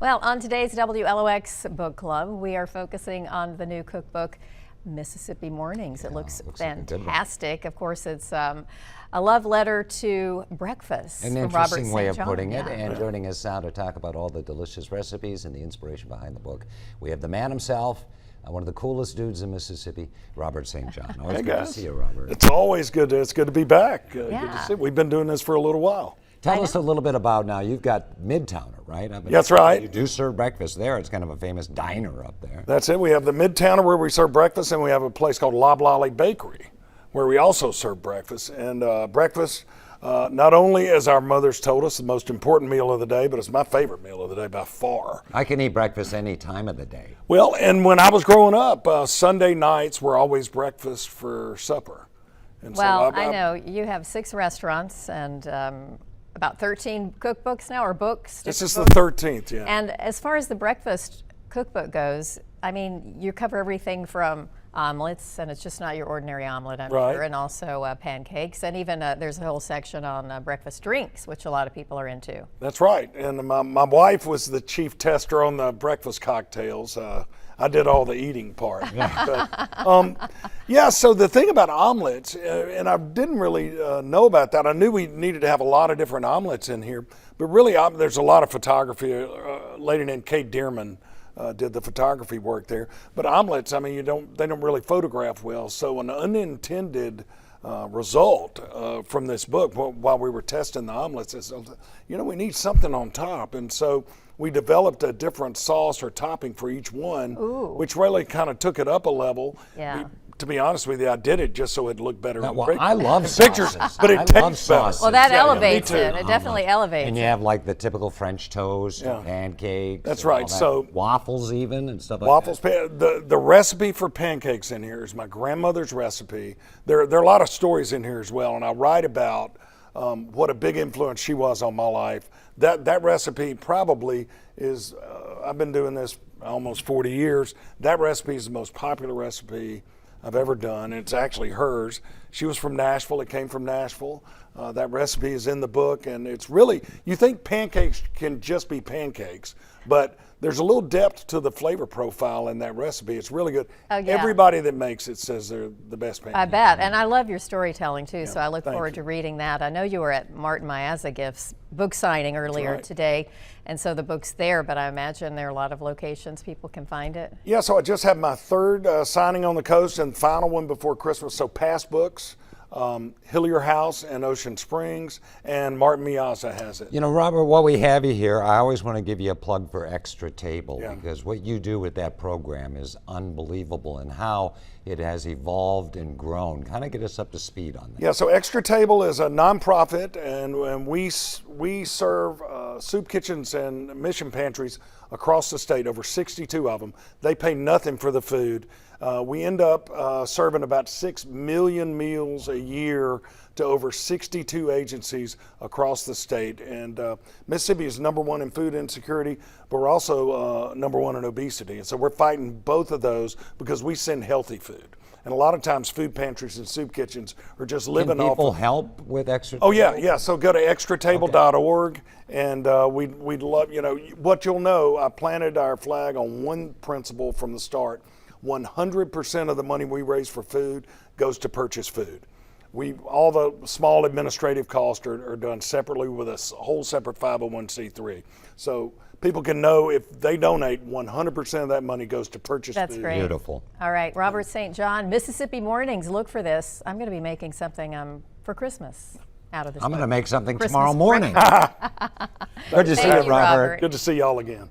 Well, on today's WLOX Book Club, we are focusing on the new cookbook, Mississippi Mornings. It looks fantastic. Of course, it's a love letter to breakfast. An from Robert interesting way of St. John. putting it. And joining us now to talk about all the delicious recipes and the inspiration behind the book, we have the man himself, one of the coolest dudes in Mississippi, Robert St. John. Always Hey good guys. to see you, Robert. It's always good. It's good to be back. Good to Yeah. see. We've been doing this for a little while. Tell us a little bit about now. You've got Midtowner, right? That's right. You do serve breakfast there. It's kind of a famous diner up there. That's it. We have the Midtowner where we serve breakfast, and we have a place called Loblolly Bakery where we also serve breakfast. And breakfast, not only, as our mothers told us, the most important meal of the day, but it's my favorite meal of the day by far. I can eat breakfast any time of the day. Well, and when I was growing up, Sunday nights were always breakfast for supper. And Well, I know you have 6 restaurants and about 13 cookbooks now, or books. This is different the books. 13th, yeah. And as far as the breakfast cookbook goes, I mean, you cover everything from omelets, and it's just not your ordinary omelet, I'm Right. sure, and also pancakes, and even there's a whole section on breakfast drinks, which a lot of people are into. That's right. And my wife was the chief tester on the breakfast cocktails. I did all the eating part. Yeah, so the thing about omelets, and I didn't really know about that. I knew we needed to have a lot of different omelets in here, but really there's a lot of photography. A lady named Kate Dearman did the photography work there. But omelets, I mean, they don't really photograph well. So an unintended result from this book while we were testing the omelets is, we need something on top. And so we developed a different sauce or topping for each one, which really kind of took it up a level. Yeah. To be honest with you, I did it just so it'd look better on pictures. I love pictures, sauces. but it I tastes love better. sauces. Well, that Yeah, elevates me too. it. It definitely elevates And you it. have like the typical French toast, Yeah. pancakes. That's and all right. that. So waffles even and stuff like Waffles, that. the recipe for pancakes in here is my grandmother's recipe. There are a lot of stories in here as well, and I write about what a big influence she was on my life. That recipe probably is, I've been doing this almost 40 years. That recipe is the most popular recipe I've ever done. It's actually hers. She was from Nashville. It came from Nashville. That recipe is in the book, and it's really, you think pancakes can just be pancakes, but there's a little depth to the flavor profile in that recipe. It's really good. Oh, yeah. Everybody that makes it says they're the best pancakes. I bet, and I love your storytelling too, so I look thank forward you. to reading that. I know you were at Martin Miazagif's book signing earlier right. today, and so the book's there, but I imagine there are a lot of locations people can find it. Yeah, so I just had my third signing on the coast and final one before Christmas. So past books, Hillier House in Ocean Springs, and Martin Miazza has it. You know, Robert, while we have you here, I always want to give you a plug for Extra Table, Yeah. because what you do with that program is unbelievable, and how it has evolved and grown. Kind of get us up to speed on that. Yeah, so Extra Table is a nonprofit, and we serve soup kitchens and mission pantries across the state, over 62 of them. They pay nothing for the food. We end up serving about 6 million meals a year to over 62 agencies across the state. And Mississippi is #1 in food insecurity, but we're also #1 in obesity. And so we're fighting both of those because we send healthy food. And a lot of times food pantries and soup kitchens are just living Can off people of. help with Extra Oh Table? yeah. So go to extratable.org, and we'd love, what you'll know, I planted our flag on one principle from the start. 100% of the money we raise for food goes to purchase food. All the small administrative costs are done separately with a whole separate 501c3. So people can know if they donate, 100% of that money goes to purchase That's food. great. Beautiful. All right, Robert St. John, Mississippi Mornings, look for this. I'm going to be making something for Christmas out of this I'm going to book. make something Christmas tomorrow morning. breakfast. Good to see Thank you, you, Robert. Robert. Good to see y'all again.